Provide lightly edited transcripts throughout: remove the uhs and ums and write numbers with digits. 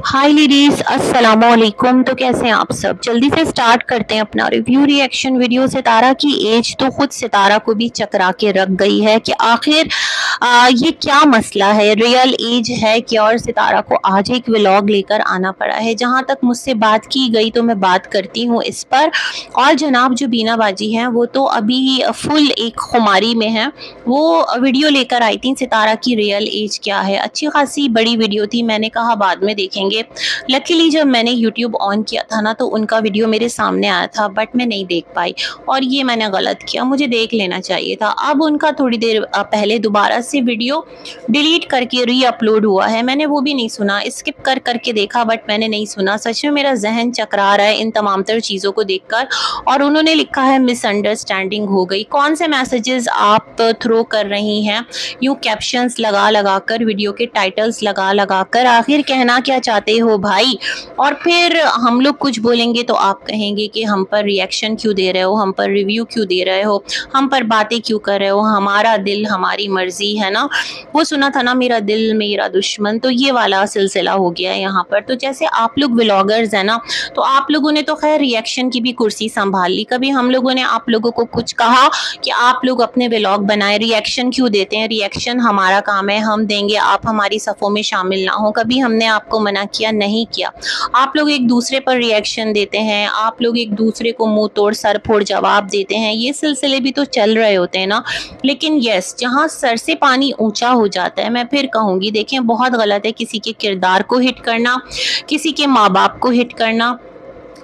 हाय ladies, अस्सलाम वालेकुम। तो कैसे हैं आप सब? जल्दी से स्टार्ट करते हैं अपना रिव्यू रिएक्शन वीडियो। सितारा की एज तो खुद सितारा को भी चकरा के रख गई है कि आखिर ये क्या मसला है, रियल एज है क्या? और सितारा को आज एक व्लॉग लेकर आना पड़ा है। जहां तक मुझसे बात की गई तो मैं बात करती हूँ इस पर। और जनाब जो बीना बाजी हैं वो तो अभी फुल एक खुमारी में है। वो वीडियो लेकर आई थी सितारा की रियल एज क्या है। अच्छी खासी बड़ी वीडियो थी, मैंने कहा बाद में देखेंगे। लकीली जब मैंने यूट्यूब ऑन किया था ना तो उनका वीडियो मेरे सामने आया था, बट मैं नहीं देख पाई और ये मैंने गलत किया, मुझे देख लेना चाहिए था। अब उनका थोड़ी देर पहले दोबारा से वीडियो डिलीट करके री अपलोड हुआ है, मैंने वो भी नहीं सुना, स्किप कर करके देखा बट मैंने नहीं सुना। सच में मेरा जहन चकरा रहा है इन तमाम तर चीज़ों को देखकर। और उन्होंने लिखा है मिसअंडरस्टैंडिंग हो गई। कौन से मैसेजेस आप थ्रो कर रही हैं यूँ कैप्शंस लगा लगा कर, वीडियो के टाइटल्स लगा लगा कर? आखिर कहना क्या चाहते हो भाई? और फिर हम लोग कुछ बोलेंगे तो आप कहेंगे कि हम पर रिएक्शन क्यों दे रहे हो, हम पर रिव्यू क्यों दे रहे हो, हम पर बातें क्यों कर रहे हो, हमारा दिल हमारी मर्जी है ना। वो सुना था ना, मेरा दिल मेरा दुश्मन, तो ये वाला सिलसिला हो गया है यहाँ पर। तो जैसे आप लोग व्लॉगर्स हैं ना, तो आप लोगों ने तो खैर रिएक्शन की भी कुर्सी संभाल ली। कभी हम लोगों ने आप लोगों को कुछ कहा कि आप लोग अपने व्लॉग बनाए, रिएक्शन क्यों देते हैं? रिएक्शन हमारा काम है, हम देंगे, आप हमारी सफ़ों में शामिल ना हो। कभी हमने आपको मना किया? नहीं किया। आप लोग एक दूसरे पर रिएक्शन देते हैं, आप लोग एक दूसरे को मुंह तोड़ सर फोड़ जवाब देते हैं, ये सिलसिले भी तो चल रहे होते हैं ना। लेकिन यस, जहाँ सर से पानी ऊंचा हो जाता है, मैं फिर कहूँगी देखें बहुत गलत है किसी के किरदार को हिट करना, किसी के माँ बाप को हिट करना।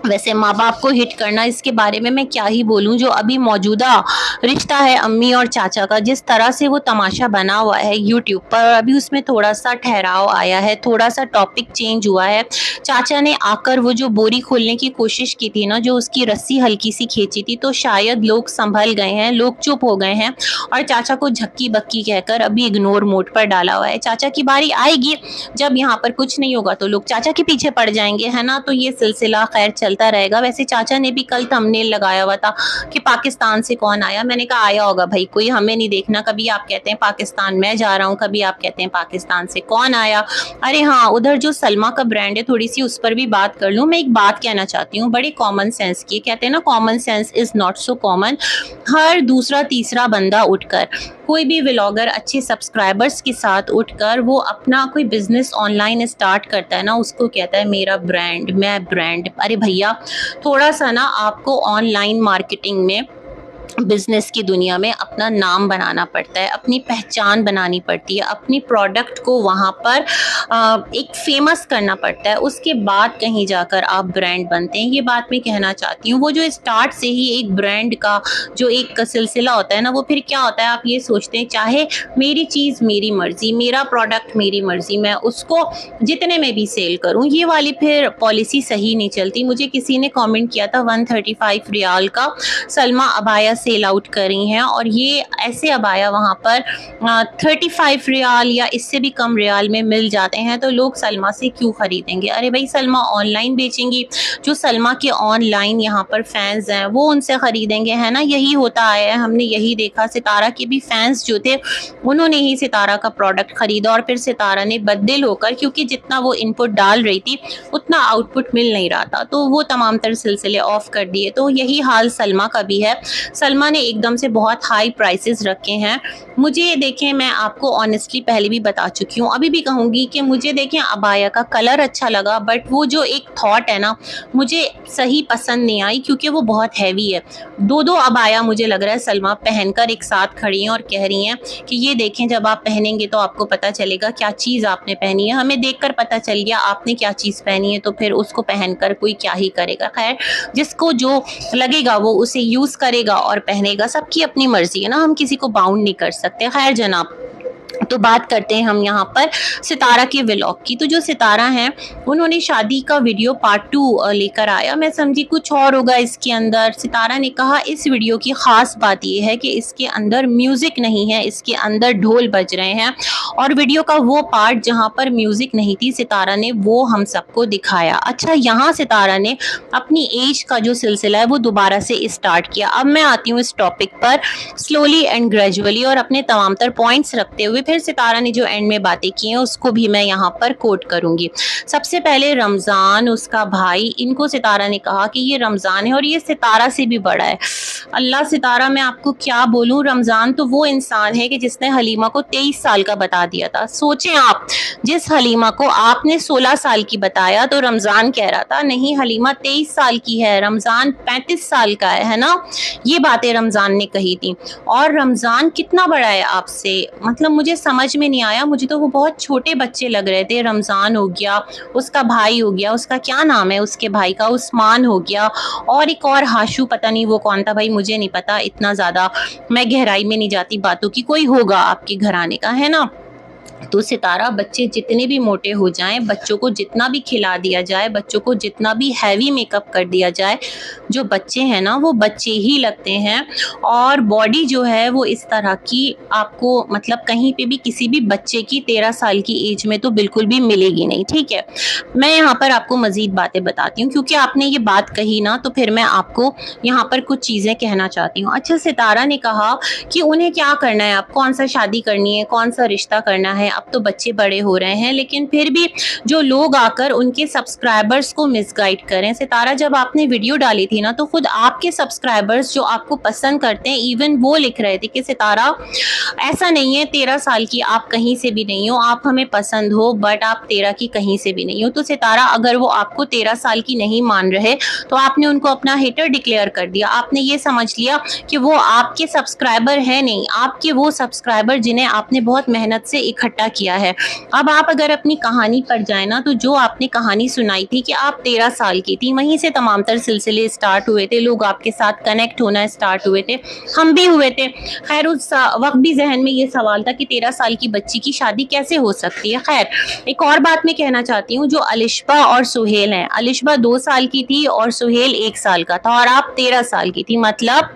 वैसे माँ बाप को हिट करना, इसके बारे में मैं क्या ही बोलूँ। जो अभी मौजूदा रिश्ता है अम्मी और चाचा का, जिस तरह से वो तमाशा बना हुआ है यूट्यूब पर, और अभी उसमें थोड़ा सा ठहराव आया है, थोड़ा सा टॉपिक चेंज हुआ है। चाचा ने आकर वो जो बोरी खोलने की कोशिश की थी ना, जो उसकी रस्सी हल्की सी खींची थी, तो शायद लोग संभल गए हैं, लोग चुप हो गए हैं और चाचा को झक्की बक्की कहकर अभी इग्नोर मोड पर डाला हुआ है। चाचा की बारी आएगी, जब यहाँ पर कुछ नहीं होगा तो लोग चाचा के पीछे पड़ जाएंगे, है ना। तो ये सिलसिला खैर चलता रहेगा। वैसे चाचा ने भी कल थंबनेल लगाया हुआ था कि पाकिस्तान से कौन आया। मैंने कहा आया होगा भाई कोई, हमें नहीं देखना। कभी आप कहते हैं पाकिस्तान मैं जा रहा हूँ, कभी आप कहते हैं पाकिस्तान से कौन आया। अरे हाँ, उधर जो सलमा का ब्रांड है, थोड़ी सी उस पर भी बात कर लूँ। मैं एक बात कहना चाहती हूँ बड़े कॉमन सेंस की। कहते हैं ना common sense is not so common. हर दूसरा तीसरा बंदा उठकर, कोई भी व्लॉगर अच्छे सब्सक्राइबर्स के साथ उठकर वो अपना कोई बिजनेस ऑनलाइन स्टार्ट करता है ना, उसको कहता है मेरा ब्रांड, मैं ब्रांड। अरे भैया, थोड़ा सा ना आपको ऑनलाइन मार्केटिंग में, बिजनेस की दुनिया में अपना नाम बनाना पड़ता है, अपनी पहचान बनानी पड़ती है, अपनी प्रोडक्ट को वहाँ पर एक फेमस करना पड़ता है, उसके बाद कहीं जाकर आप ब्रांड बनते हैं। ये बात मैं कहना चाहती हूँ। वो जो स्टार्ट से ही एक ब्रांड का जो एक सिलसिला होता है ना, वो फिर क्या होता है, आप ये सोचते हैं चाहे मेरी चीज़ मेरी मर्जी, मेरा प्रोडक्ट मेरी मर्जी, मैं उसको जितने में भी सेल करूँ, ये वाली फिर पॉलिसी सही नहीं चलती। मुझे किसी ने कॉमेंट किया था 135 रियाल का सलमा अबाया सेल आउट कर रही हैं, और ये ऐसे अबाया वहाँ पर 35 रियाल या इससे भी कम रियाल में मिल जाते हैं, तो लोग सलमा से क्यों खरीदेंगे? अरे भाई, सलमा ऑनलाइन बेचेंगी, जो सलमा के ऑनलाइन यहाँ पर फैंस हैं वो उनसे खरीदेंगे, है ना। यही होता आया है, हमने यही देखा। सितारा के भी फैंस जो थे उन्होंने ही सितारा का प्रोडक्ट खरीदा, और फिर सितारा ने बददिल होकर, क्योंकि जितना वो इनपुट डाल रही थी उतना आउटपुट मिल नहीं रहा था, तो वो तमाम तर सिलसिले ऑफ कर दिए। तो यही हाल सलमा का भी है। सलमा ने एकदम से बहुत हाई प्राइसेस रखे हैं। मुझे देखें, मैं आपको ऑनेस्टली पहले भी बता चुकी हूँ, अभी भी कहूँगी कि मुझे देखें अबाया का कलर अच्छा लगा, बट वो जो एक थॉट है ना, मुझे सही पसंद नहीं आई, क्योंकि वो बहुत हैवी है। दो दो अबाया मुझे लग रहा है सलमा पहनकर एक साथ खड़ी हैं और कह रही हैं कि ये देखें, जब आप पहनेंगे तो आपको पता चलेगा क्या चीज़ आपने पहनी है। हमें देखकर पता चल गया आपने क्या चीज़ पहनी है, तो फिर उसको पहनकर कोई क्या ही करेगा। खैर, जिसको जो लगेगा वो उसे यूज़ करेगा और पहनेगा, सबकी अपनी मर्जी है ना, हम किसी को बाउंड नहीं कर सकते। खैर जनाब, तो बात करते हैं हम यहाँ पर सितारा के व्लॉग की। तो जो सितारा हैं उन्होंने शादी का वीडियो पार्ट 2 लेकर आया। मैं समझी कुछ और होगा इसके अंदर। सितारा ने कहा इस वीडियो की ख़ास बात यह है कि इसके अंदर म्यूज़िक नहीं है, इसके अंदर ढोल बज रहे हैं, और वीडियो का वो पार्ट जहाँ पर म्यूज़िक नहीं थी, सितारा ने वो हम सबको दिखाया। अच्छा, यहाँ सितारा ने अपनी एज का जो सिलसिला है वो दोबारा से स्टार्ट किया। अब मैं आती हूँ इस टॉपिक पर स्लोली एंड ग्रेजुअली, और अपने तमाम तर पॉइंट्स रखते हुए हुए फिर सितारा ने जो एंड में बातें की हैं उसको भी मैं यहाँ पर कोट करूँगी। सबसे पहले रमज़ान, उसका भाई, इनको सितारा ने कहा कि ये रमज़ान है और ये सितारा से भी बड़ा है। अल्लाह सितारा, मैं आपको क्या बोलूँ, रमज़ान तो वो इंसान है कि जिसने हलीमा को 23 साल का बता दिया था। सोचें आप, जिस हलीमा को आपने 16 साल की बताया तो रमज़ान कह रहा था नहीं हलीमा 23 साल की है, रमज़ान 35 साल का है ना। ये बातें रमज़ान ने कही थी। और रमज़ान कितना बड़ा है आपसे, मतलब मुझे समझ में नहीं आया, मुझे तो वो बहुत छोटे बच्चे लग रहे थे। रमज़ान हो गया, उसका भाई हो गया, उसका क्या नाम है उसके भाई का, उस्मान हो गया, और एक और हाशू, पता नहीं वो कौन था भाई, मुझे नहीं पता, इतना ज़्यादा मैं गहराई में नहीं जाती बातों की, कोई होगा आपके घराने का, है ना। तो सितारा, बच्चे जितने भी मोटे हो जाएं, बच्चों को जितना भी खिला दिया जाए, बच्चों को जितना भी हैवी मेकअप कर दिया जाए, जो बच्चे हैं ना वो बच्चे ही लगते हैं। और बॉडी जो है वो इस तरह की आपको मतलब कहीं पे भी किसी भी बच्चे की 13 साल की एज में तो बिल्कुल भी मिलेगी नहीं, ठीक है। मैं यहाँ पर आपको मज़ीद बातें बताती हूँ क्योंकि आपने ये बात कही ना, तो फिर मैं आपको यहाँ पर कुछ चीज़ें कहना चाहती हूँ। अच्छा, सितारा ने कहा कि उन्हें क्या करना है, अब कौन सा शादी करनी है, कौन सा रिश्ता करना है, अब तो बच्चे बड़े हो रहे हैं, लेकिन फिर भी जो लोग आकर उनके सब्सक्राइबर्स को मिसगाइड करें। सितारा, जब आपने वीडियो डाली थी ना तो खुद आपके सब्सक्राइबर्स जो आपको पसंद करते हैं, इवन वो लिख रहे थे कि सितारा ऐसा नहीं है 13 साल की आप कहीं से भी नहीं हो, आप हमें पसंद हो बट आप 13 की कहीं से भी नहीं हो। तो सितारा, अगर वो आपको 13 साल की नहीं मान रहे तो आपने उनको अपना हेटर डिक्लेयर कर दिया, आपने ये समझ लिया कि वो आपके सब्सक्राइबर है नहीं, आपके वो सब्सक्राइबर जिन्हें आपने बहुत मेहनत से इकट्ठा किया है। अब आप अगर अपनी कहानी पर जाए ना, तो जो आपने कहानी सुनाई थी कि आप 13 साल की थी, वहीं से तमाम तर सिलसिले स्टार्ट हुए थे, लोग आपके साथ कनेक्ट होना स्टार्ट हुए थे, हम भी हुए थे। खैर, उस वक्त भी जहन में ये सवाल था कि 13 साल की बच्ची की शादी कैसे हो सकती है। खैर, एक और बात मैं कहना चाहती हूँ, जो अलिशबा और सुहेल हैं, अलिशबा 2 साल की थी और सुहेल 1 साल का था और आप 13 साल की थी, मतलब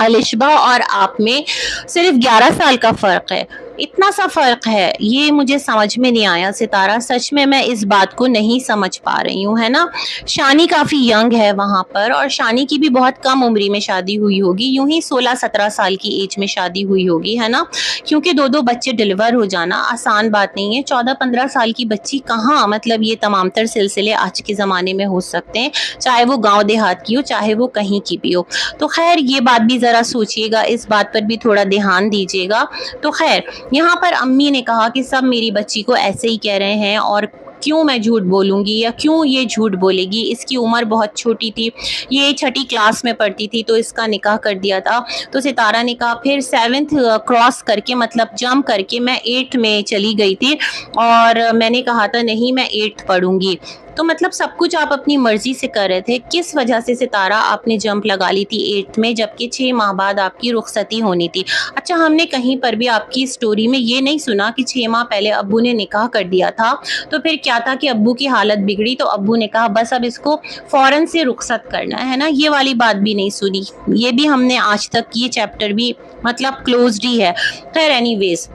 अलिशबा और आप में सिर्फ 11 साल का फ़र्क है। इतना सा फ़र्क है, ये मुझे समझ में नहीं आया सितारा, सच में मैं इस बात को नहीं समझ पा रही हूँ, है ना। शानी काफ़ी यंग है वहाँ पर, और शानी की भी बहुत कम उम्री में शादी हुई होगी, यूं ही 16-17 साल की एज में शादी हुई होगी, है ना, क्योंकि 2-2 बच्चे डिलीवर हो जाना आसान बात नहीं है। 14-15 साल की बच्ची कहाँ, मतलब ये तमाम तर सिलसिले आज के ज़माने में हो सकते हैं, चाहे वो गाँव देहात की हो, चाहे वो कहीं की भी हो। तो खैर, ये बात भी ज़रा सोचिएगा, इस बात पर भी थोड़ा ध्यान दीजिएगा। तो खैर, यहाँ पर अम्मी ने कहा कि सब मेरी बच्ची को ऐसे ही कह रहे हैं और क्यों मैं झूठ बोलूँगी या क्यों ये झूठ बोलेगी, इसकी उम्र बहुत छोटी थी, ये 6ठी क्लास में पढ़ती थी तो इसका निकाह कर दिया था। तो सितारा ने कहा फिर 7th क्रॉस करके, मतलब जंप करके मैं 8th में चली गई थी और मैंने कहा था नहीं मैं 8th पढ़ूंगी। तो मतलब सब कुछ आप अपनी मर्जी से कर रहे थे, किस वजह से सितारा आपने जंप लगा ली थी 8th में, जबकि 6 माह बाद आपकी रुखसती होनी थी। अच्छा, हमने कहीं पर भी आपकी स्टोरी में ये नहीं सुना कि 6 माह पहले अब्बू ने निकाह कर दिया था, तो फिर क्या था कि अब्बू की हालत बिगड़ी तो अब्बू ने कहा बस अब इसको फ़ौरन से रुखसत करना है ना, ये वाली बात भी नहीं सुनी। ये भी हमने आज तक, ये चैप्टर भी मतलब क्लोज्ड ही है। खैर एनीवेज,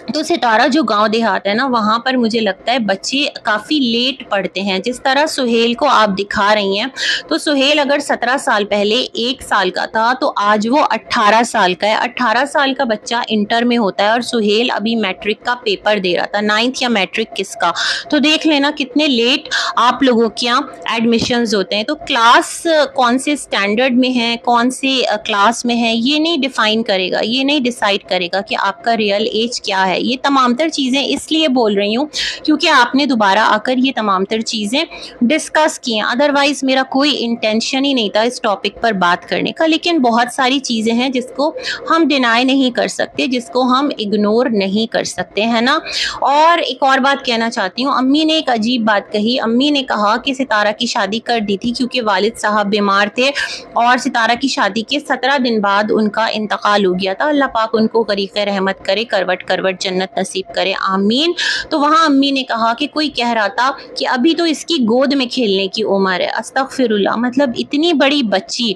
तो सितारा जो गांव देहात है ना, वहाँ पर मुझे लगता है बच्चे काफ़ी लेट पढ़ते हैं। जिस तरह सुहेल को आप दिखा रही हैं, तो सुहेल अगर 17 साल पहले 1 साल का था तो आज वो 18 साल का है। 18 साल का बच्चा इंटर में होता है और सुहेल अभी मैट्रिक का पेपर दे रहा था, 9th या मैट्रिक किसका, तो देख लेना कितने लेट आप लोगों के यहाँ एडमिशन्स होते हैं। तो क्लास कौन से स्टैंडर्ड में है, कौन से क्लास में है, ये नहीं डिफाइन करेगा, ये नहीं डिसाइड करेगा कि आपका रियल एज क्या है। ये तमाम तर चीज़ें इसलिए बोल रही हूँ क्योंकि आपने दोबारा आकर ये तमाम तर चीज़ें डिस्कस की हैं, अदरवाइज़ मेरा कोई इंटेंशन ही नहीं था इस टॉपिक पर बात करने का। लेकिन बहुत सारी चीज़ें हैं जिसको हम डिनाई नहीं कर सकते, जिसको हम इग्नोर नहीं कर सकते, है ना। और एक और बात कहना चाहती हूँ, अम्मी ने एक अजीब बात कही। अम्मी ने कहा कि सितारा की शादी कर दी थी क्योंकि वालिद साहब बीमार थे और सितारा की शादी के 17 दिन बाद उनका इंतकाल हो गया था। अल्लाह पाक उनको गरीक़ रहमत करे, करवट करवट जन्नत नसीब करे, आमीन। तो वहाँ अम्मी ने कहा कि कोई कह रहा था कि अभी तो इसकी गोद में खेलने की उम्र है। अस्तगफिरुल्लाह, मतलब इतनी बड़ी बच्ची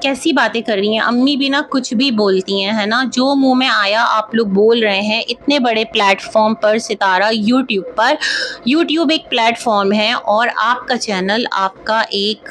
कैसी बातें कर रही हैं। अम्मी भी ना कुछ भी बोलती हैं, है ना, जो मुंह में आया आप लोग बोल रहे हैं। इतने बड़े प्लेटफॉर्म पर सितारा, यूट्यूब एक प्लेटफॉर्म है और आपका चैनल आपका एक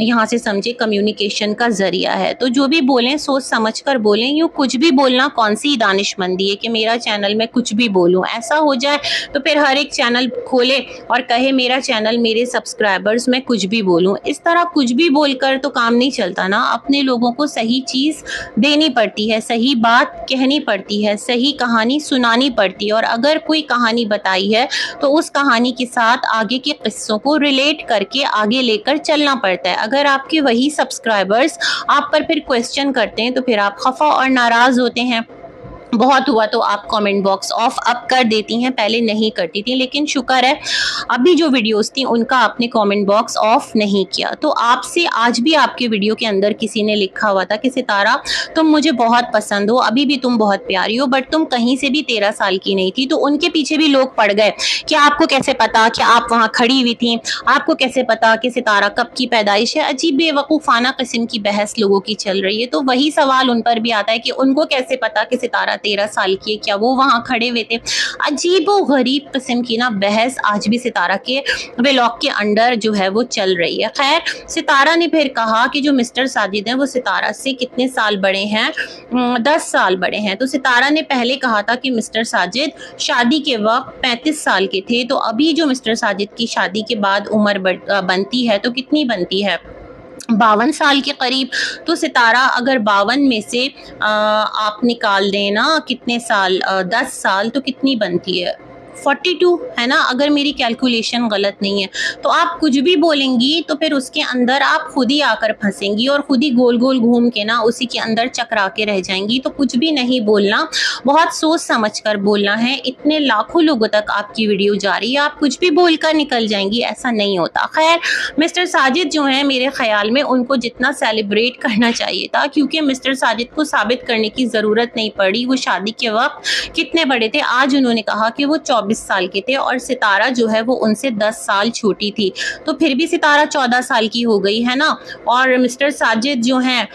यहाँ से समझे कम्युनिकेशन का जरिया है। तो जो भी बोलें सोच समझ कर बोलें। यूँ कुछ भी बोलना कौन सी दानिशमंदी है कि मेरा चैनल में कुछ भी बोलूँ। ऐसा हो जाए तो फिर हर एक चैनल खोले और कहे मेरा चैनल, मेरे सब्सक्राइबर्स, मैं कुछ भी बोलूँ। इस तरह कुछ भी बोलकर तो काम नहीं चलता ना। अपने लोगों को सही चीज़ देनी पड़ती है, सही बात कहनी पड़ती है, सही कहानी सुनानी पड़ती है। और अगर कोई कहानी बताई है तो उस कहानी के साथ आगे के किस्सों को रिलेट करके आगे लेकर चलना पड़ता है। अगर आपके वही सब्सक्राइबर्स आप पर फिर क्वेश्चन करते हैं तो फिर आप खफा और नाराज़ होते हैं। बहुत हुआ तो आप कमेंट बॉक्स ऑफ अब कर देती हैं, पहले नहीं करती थी, लेकिन शुक्र है अभी जो वीडियोस थी उनका आपने कमेंट बॉक्स ऑफ नहीं किया। तो आपसे आज भी आपके वीडियो के अंदर किसी ने लिखा हुआ था कि सितारा तुम मुझे बहुत पसंद हो, अभी भी तुम बहुत प्यारी हो, बट तुम कहीं से भी 13 साल की नहीं थी। तो उनके पीछे भी लोग पड़ गए कि आपको कैसे पता कि आप वहाँ खड़ी हुई थी, आपको कैसे पता कि सितारा कब की पैदाइश है। अजीब बेवकूफ़ाना किस्म की बहस लोगों की चल रही है। तो वही सवाल उन पर भी आता है कि उनको कैसे पता कि सितारा 13 साल की है, क्या वो वहां खड़े हुए थे। अजीबो गरीब किस्म की ना बहस आज भी सितारा के व्लॉग के अंदर जो है वो चल रही है। खैर, सितारा ने फिर कहा कि जो मिस्टर साजिद हैं वो सितारा से कितने साल बड़े हैं, 10 साल बड़े हैं। तो सितारा ने पहले कहा था कि मिस्टर साजिद शादी के वक्त 35 साल के थे। तो अभी जो मिस्टर साजिद की शादी के बाद उम्र बनती है तो कितनी बनती है, 52 साल के करीब। तो सितारा अगर 52 में से आप निकाल दें ना कितने साल, 10 साल, तो कितनी बनती है, 42, है ना, अगर मेरी कैलकुलेशन गलत नहीं है। तो आप कुछ भी बोलेंगी तो फिर उसके अंदर आप खुद ही आकर फंसेंगी और खुद ही गोल गोल घूम के ना उसी के अंदर चकरा के रह जाएंगी। तो कुछ भी नहीं बोलना, बहुत सोच समझ कर बोलना है। इतने लाखों लोगों तक आपकी वीडियो जा रही है, आप कुछ भी बोलकर निकल जाएंगी, ऐसा नहीं होता। खैर, मिस्टर साजिद जो हैं मेरे ख्याल में उनको जितना सेलिब्रेट करना चाहिए था, क्योंकि मिस्टर साजिद को साबित करने की ज़रूरत नहीं पड़ी वो शादी के वक्त कितने बड़े थे। आज उन्होंने कहा कि वो 24 साल के थे और सितारा जो है वो उनसे 10 साल छोटी थी। तो फिर भी सितारा 14 साल की हो गई, है ना। और मिस्टर साजिद जो हैं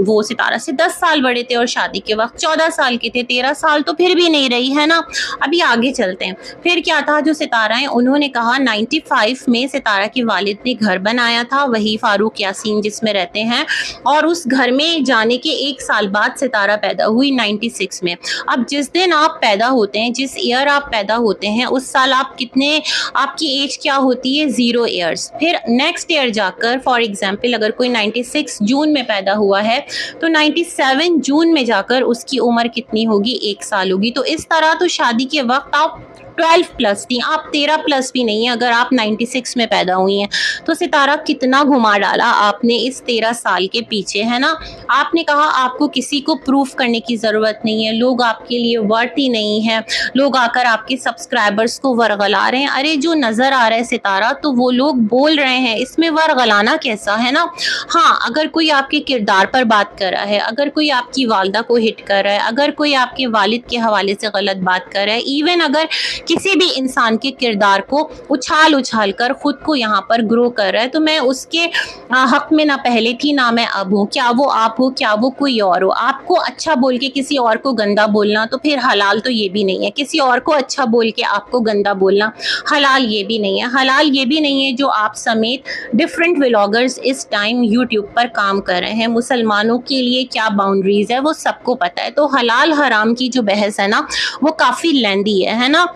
वो सितारा से 10 साल बड़े थे और शादी के वक्त 14 साल के थे। 13 साल तो फिर भी नहीं रही, है ना। अभी आगे चलते हैं। फिर क्या था, जो सितारा है उन्होंने कहा 95 में सितारा के वालिद ने घर बनाया था, वही फारूक यासीन जिसमें रहते हैं, और उस घर में जाने के 1 साल बाद सितारा पैदा हुई 96 में। अब जिस दिन आप पैदा होते हैं, जिस ईयर आप पैदा होते हैं, उस साल आप कितने, आपकी एज क्या होती है, 0 ईयर्स। फिर नेक्स्ट ईयर जाकर फॉर एग्जांपल अगर कोई 96 जून में पैदा हुआ है तो 97 जून में जाकर उसकी उम्र कितनी होगी, 1 साल होगी। तो इस तरह तो शादी के वक्त आप 12 प्लस थी, आप 13 प्लस भी नहीं है अगर आप 96 में पैदा हुई हैं। तो सितारा कितना घुमा डाला आपने इस 13 साल के पीछे, है ना। आपने कहा आपको किसी को प्रूफ करने की ज़रूरत नहीं है, लोग आपके लिए वर्ती नहीं है, लोग आकर आपके सब्सक्राइबर्स को वरगला रहे हैं। अरे जो नज़र आ रहा है सितारा तो वो लोग बोल रहे हैं, इसमें वरगलाना कैसा, है ना। हाँ, अगर कोई आपके किरदार पर बात कर रहा है, अगर कोई आपकी वालदा को हिट कर रहा है, अगर कोई आपके वालिद के हवाले से गलत बात कर रहा है, इवन अगर किसी भी इंसान के किरदार को उछाल उछाल कर खुद को यहाँ पर ग्रो कर रहा है, तो मैं उसके हक में ना पहले थी ना मैं अब हूँ। क्या वो आप हो, क्या वो कोई और हो। आपको अच्छा बोल के किसी और को गंदा बोलना तो फिर हलाल तो ये भी नहीं है। किसी और को अच्छा बोल के आपको गंदा बोलना हलाल ये भी नहीं है। हलाल ये भी नहीं है जो आप समेत डिफरेंट व्लॉगर्स इस टाइम यूट्यूब पर काम कर रहे हैं। मुसलमानों के लिए क्या बाउंड्रीज है वो सबको पता है। तो हलाल हराम की जो बहस है ना वो काफ़ी लेंदी है ना।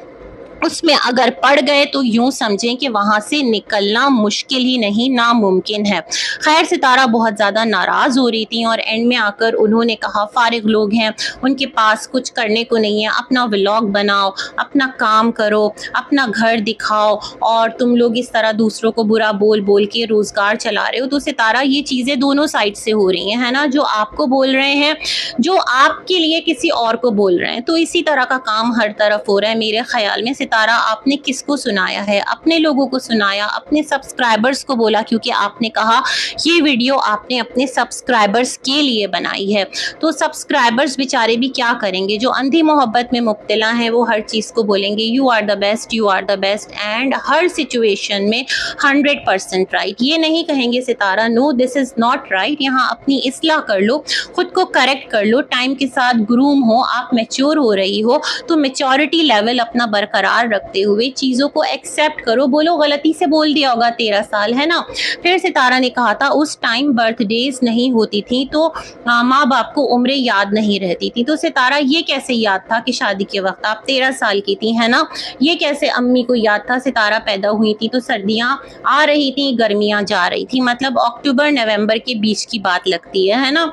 उसमें अगर पड़ गए तो यूं समझें कि वहां से निकलना मुश्किल ही नहीं नामुमकिन है। खैर, सितारा बहुत ज़्यादा नाराज़ हो रही थी और एंड में आकर उन्होंने कहा फारिग लोग हैं, उनके पास कुछ करने को नहीं है, अपना व्लॉग बनाओ, अपना काम करो, अपना घर दिखाओ, और तुम लोग इस तरह दूसरों को बुरा बोल बोल के रोज़गार चला रहे हो। तो सितारा ये चीज़ें दोनों साइड से हो रही हैं, है ना। जो आपको बोल रहे हैं, जो आपके लिए किसी और को बोल रहे हैं, तो इसी तरह का काम हर तरफ हो रहा है। मेरे ख्याल में सितारा आपने किसको सुनाया है? अपने लोगों को सुनाया, अपने सब्सक्राइबर्स को बोला, क्योंकि आपने कहा ये वीडियो आपने अपने सब्सक्राइबर्स के लिए बनाई है। तो सब्सक्राइबर्स बेचारे भी क्या करेंगे, जो अंधी मोहब्बत में मुब्तला हैं वो हर चीज़ को बोलेंगे you are the best, you are the best, and हर सिचुएशन में 100% राइट। ये नहीं कहेंगे Sitara no this is not right, यहाँ अपनी इस्लाह कर लो, खुद को करेक्ट कर लो, टाइम के साथ ग्रूम हो, आप मैच्योर हो रही हो तो मैच्योरिटी लेवल अपना बरकरार रखते हुए चीज़ों को एक्सेप्ट करो। बोलो गलती से बोल दिया होगा 13 साल, है ना। फिर सितारा ने कहा था उस टाइम बर्थडेज नहीं होती थी तो माँ बाप को उम्रें याद नहीं रहती थी। तो सितारा ये कैसे याद था कि शादी के वक्त आप 13 साल की थी, है ना। ये कैसे अम्मी को याद था, सितारा पैदा हुई थी तो सर्दियाँ आ रही थी, गर्मियाँ जा रही थी, मतलब अक्टूबर नवंबर के बीच की बात लगती है ना।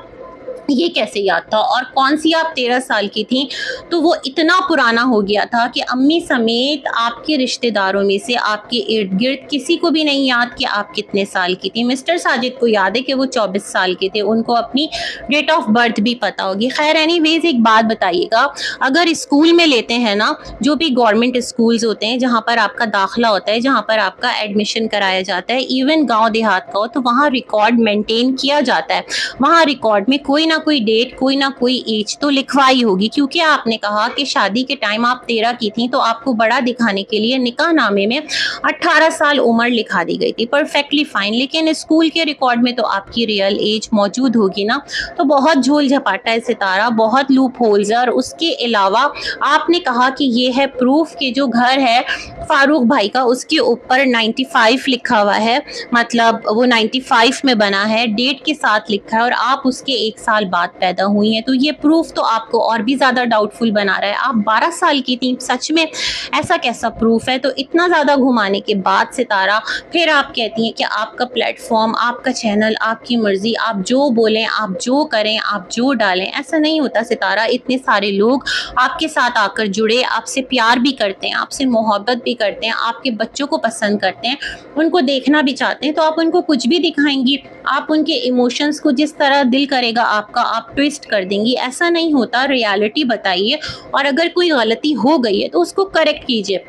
ये कैसे याद था। और कौन सी आप 13 साल की थी तो वो इतना पुराना हो गया था कि अम्मी समेत आपके रिश्तेदारों में से आपके इर्द गिर्द किसी को भी नहीं याद कि आप कितने साल की थी। मिस्टर साजिद को याद है कि वो 24 साल के थे, उनको अपनी डेट ऑफ बर्थ भी पता होगी। खैर एनीवेज एक बात बताइएगा, अगर स्कूल में लेते हैं ना, जो भी गवर्नमेंट स्कूल्स होते हैं जहाँ पर आपका दाखिला होता है, जहाँ पर आपका एडमिशन कराया जाता है, इवन गाँव देहात का हो तो वहाँ रिकॉर्ड मेंटेन किया जाता है। वहाँ रिकॉर्ड में कोई ना कोई डेट, कोई ना कोई एज तो लिखवाई होगी, क्योंकि आपने कहा कि शादी के टाइम आप 13 की थी तो आपको बड़ा दिखाने के लिए निकाह नामे में 18 साल उम्र लिखा दी गई थी। परफेक्टली फाइन, लेकिन स्कूल के रिकॉर्ड में तो आपकी रियल एज मौजूद होगी ना। तो बहुत झोल झपाटा है सितारा, बहुत लूप होल्स है। और उसके अलावा आपने कहा कि ये है प्रूफ कि जो घर है फारूक भाई का उसके ऊपर 95 लिखा हुआ है, मतलब वो 95 में बना है, डेट के साथ लिखा है और आप उसके 1 साल बाद पैदा हुई हैं। तो ये प्रूफ तो आपको और भी ज़्यादा डाउटफुल बना रहा है। आप 12 साल की थी, सच में ऐसा कैसा प्रूफ है। तो इतना ज़्यादा घुमाने के बाद सितारा फिर आप कहती हैं कि आपका प्लेटफॉर्म, आपका चैनल, आपकी मर्ज़ी, आप जो बोलें, आप जो करें, आप जो डालें। ऐसा नहीं होता सितारा, इतने सारे लोग आपके साथ आकर जुड़े, आपसे प्यार भी करते हैं, आपसे मोहब्बत भी करते हैं, आपके बच्चों को पसंद करते हैं, उनको देखना भी चाहते हैं। तो आप उनको कुछ भी दिखाएंगी, आप उनके इमोशंस को जिस तरह दिल करेगा आपका आप ट्विस्ट कर देंगी। ऐसा नहीं होता, रियलिटी बताइए और अगर कोई गलती हो गई है तो उसको करेक्ट कीजिए।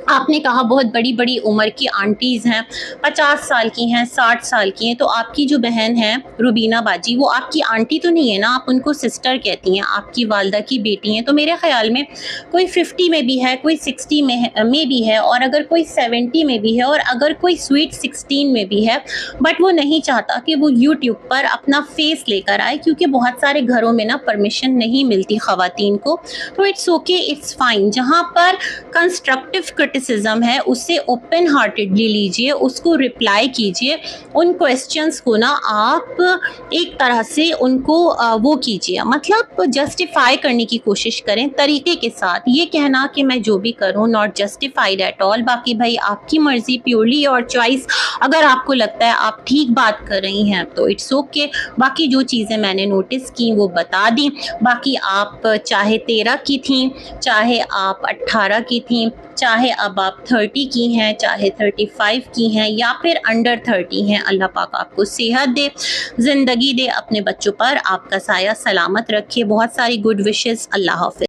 आपने कहा बहुत बड़ी बड़ी उम्र की आंटीज़ हैं, 50 साल की हैं, 60 साल की हैं, तो आपकी जो बहन है रुबीना बाजी वो आपकी आंटी तो नहीं है ना, आप उनको सिस्टर कहती हैं, आपकी वालदा की बेटी हैं। तो मेरे ख़्याल में कोई 50 में भी है, कोई 60 में भी है, और अगर कोई 70 में भी है, और अगर कोई स्वीट 16 में भी है, बट वो नहीं चाहता कि वो यूट्यूब पर अपना फेस लेकर आए, क्योंकि बहुत सारे घरों में ना परमिशन नहीं मिलती ख़वातीन को। तो इट्स ओके, इट्स फाइन। जहाँ पर कंस्ट्रक्टिव क्रिटिसिज्म है उसे ओपन हार्टेडली लीजिए, उसको रिप्लाई कीजिए, उन क्वेश्चंस को ना आप एक तरह से उनको वो कीजिए, मतलब जस्टिफाई करने की कोशिश करें तरीके के साथ। ये कहना कि मैं जो भी करूं नॉट जस्टिफाइड एट ऑल। बाकी भाई आपकी मर्जी, प्योरली और चॉइस। अगर आपको लगता है आप ठीक बात कर रही हैं तो इट्स ओके। बाकी जो चीज़ें मैंने नोटिस की वो बता दी। बाकी आप चाहे 13 की थी, चाहे आप 18 की थी, चाहे अब आप 30 की हैं, चाहे 35 की हैं, या फिर अंडर 30 हैं, अल्लाह पाक आपको सेहत दे, ज़िंदगी दे, अपने बच्चों पर आपका साया सलामत रखे। बहुत सारी गुड विशेस। अल्लाह हाफ़िज़।